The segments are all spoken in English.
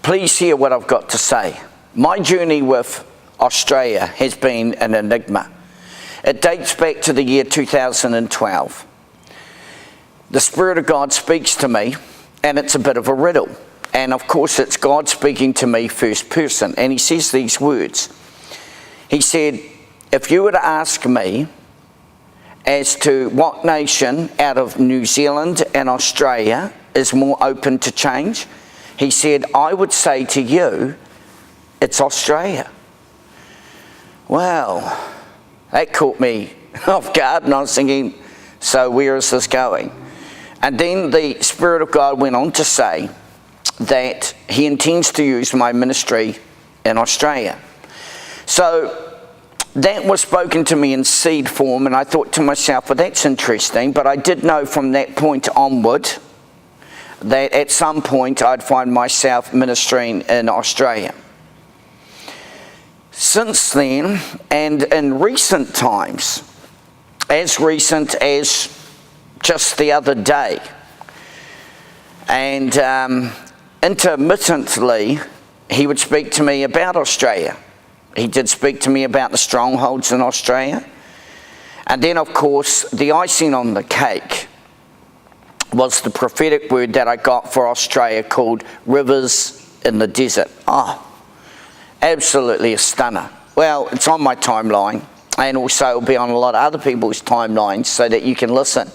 Please hear what I've got to say. My journey with Australia has been an enigma. It dates back to the year 2012. The Spirit of God speaks to me, and it's a bit of a riddle. And of course, it's God speaking to me first person. And he says these words. He said, if you were to ask me as to what nation out of New Zealand and Australia is more open to change, he said, I would say to you, it's Australia. Well, that caught me off guard, and I was thinking, so where is this going? And then the Spirit of God went on to say that he intends to use my ministry in Australia. So that was spoken to me in seed form, and I thought to myself, well, that's interesting, but I did know from that point onward that at some point I'd find myself ministering in Australia. Since then, and in recent times, as recent as just the other day, and intermittently, he would speak to me about Australia. He did speak to me about the strongholds in Australia. And then, of course, the icing on the cake was the prophetic word that I got for Australia called Rivers in the Desert. Absolutely a stunner. Well, it's on my timeline, and also it'll be on a lot of other people's timelines so that you can listen.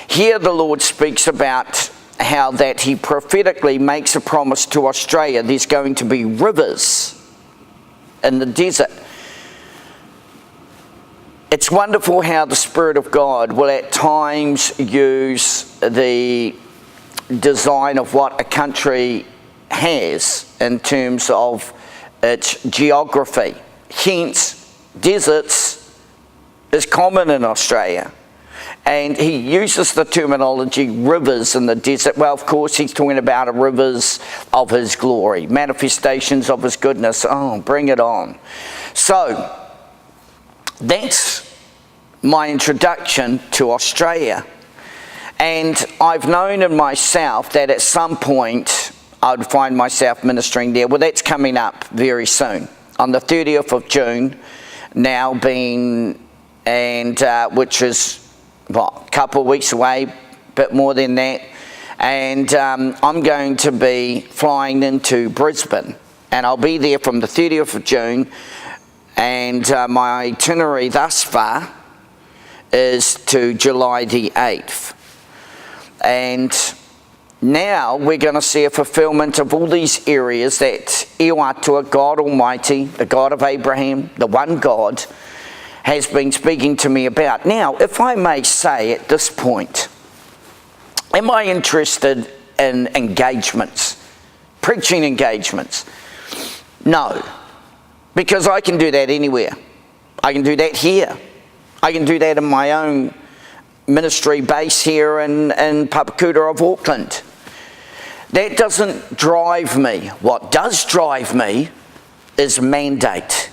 Here the Lord speaks about how that he prophetically makes a promise to Australia. There's going to be rivers in the desert. It's wonderful how the Spirit of God will at times use the design of what a country has in terms of its geography. Hence, deserts is common in Australia. And he uses the terminology rivers in the desert. Well, of course, he's talking about rivers of his glory, manifestations of his goodness. Oh, bring it on. So, that's my introduction to Australia. And I've known in myself that at some point I would find myself ministering there. Well, that's coming up very soon. On the 30th of June, now being, and which is, a couple of weeks away, a bit more than that. And I'm going to be flying into Brisbane. And I'll be there from the 30th of June. And my itinerary thus far is to July the 8th. And now we're going to see a fulfillment of all these areas that Ewatua, God Almighty, the God of Abraham, the one God, has been speaking to me about. Now, if I may say at this point, am I interested in engagements, preaching engagements? No, because I can do that anywhere. I can do that here. I can do that in my own ministry base here in Papakuta of Auckland. That doesn't drive me. What does drive me is mandate.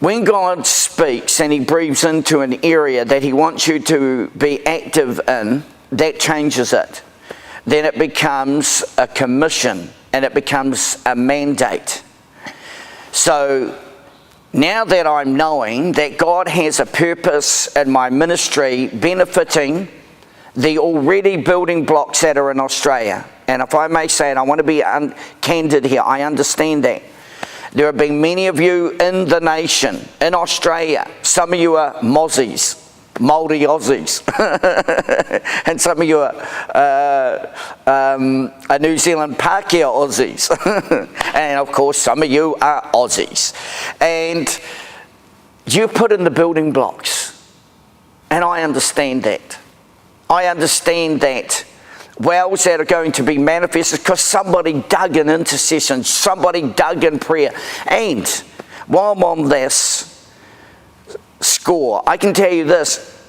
When God speaks and he breathes into an area that he wants you to be active in, that changes it. Then it becomes a commission and it becomes a mandate. So now that I'm knowing that God has a purpose in my ministry benefiting the already building blocks that are in Australia, and if I may say it, I want to be candid here, I understand that. There have been many of you in the nation, in Australia. Some of you are Mozzies, Māori Aussies. And some of you are New Zealand Pākehā Aussies. And of course, some of you are Aussies. And you put in the building blocks. And I understand that. I understand that wells that are going to be manifested because somebody dug in intercession, somebody dug in prayer. And while I'm on this score, I can tell you this.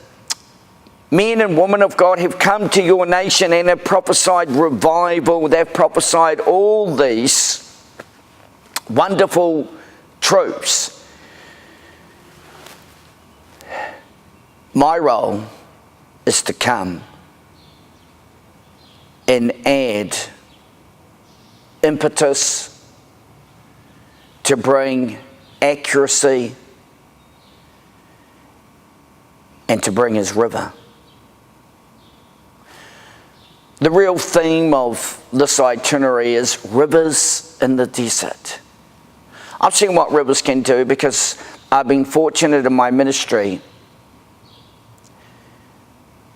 Men and women of God have come to your nation and have prophesied revival. They've prophesied all these wonderful truths. My role is to come and add impetus, to bring accuracy, and to bring his river. The real theme of this itinerary is rivers in the desert. I've seen what rivers can do because I've been fortunate in my ministry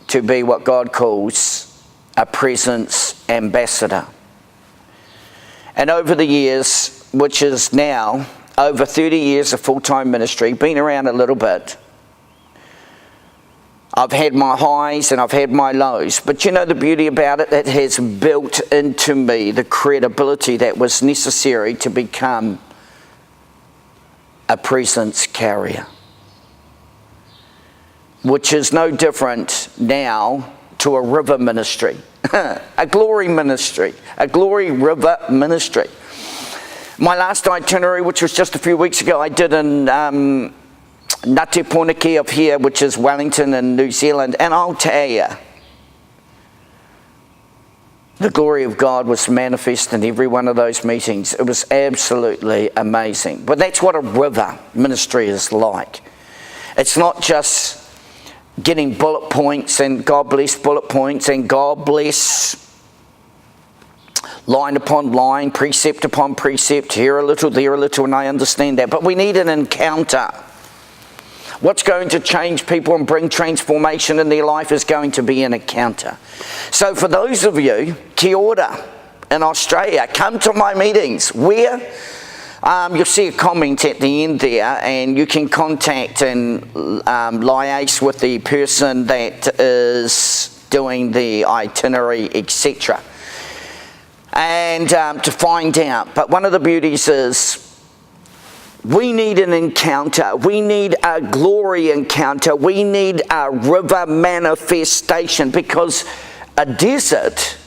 to be what God calls a presence ambassador. And over the years, which is now over 30 years of full-time ministry, been around a little bit, I've had my highs and I've had my lows. But you know the beauty about it? It has built into me the credibility that was necessary to become a presence carrier. Which is no different now to a river ministry. A glory ministry. A glory river ministry. My last itinerary, which was just a few weeks ago, I did in Ngāti Pōneke of here, which is Wellington in New Zealand. And I'll tell you, the glory of God was manifest in every one of those meetings. It was absolutely amazing. But that's what a river ministry is like. It's not just getting bullet points and God bless bullet points and God bless line upon line, precept upon precept, here a little, there a little, and I understand that. But we need an encounter. What's going to change people and bring transformation in their life is going to be an encounter. So for those of you, kia ora, in Australia, come to my meetings. Where? You'll see a comment at the end there, and you can contact and liaise with the person that is doing the itinerary, etc. And to find out. But one of the beauties is we need an encounter. We need a glory encounter. We need a river manifestation, because a desert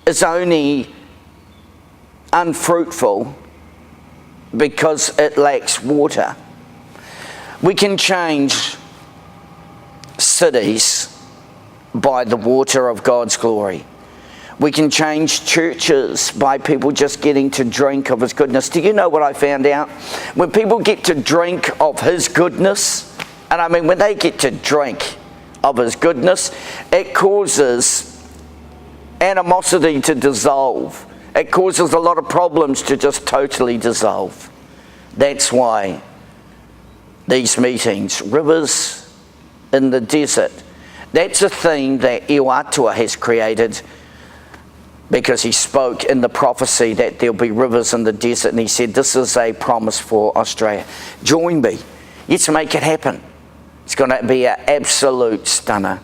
is only unfruitful because it lacks water. We can change cities by the water of God's glory. We can change churches by people just getting to drink of his goodness. Do you know what I found out? When people get to drink of his goodness, and I mean when they get to drink of his goodness, it causes animosity to dissolve. It causes a lot of problems to just totally dissolve. That's why these meetings, rivers in the desert, that's a theme that Eo Atua has created, because he spoke in the prophecy that there'll be rivers in the desert, and he said this is a promise for Australia. Join me. Let's make it happen. It's going to be an absolute stunner.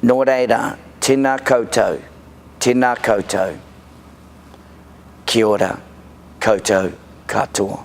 Nō reira, tēnā koutou, tēnā koutou. Kia ora, koutou katoa.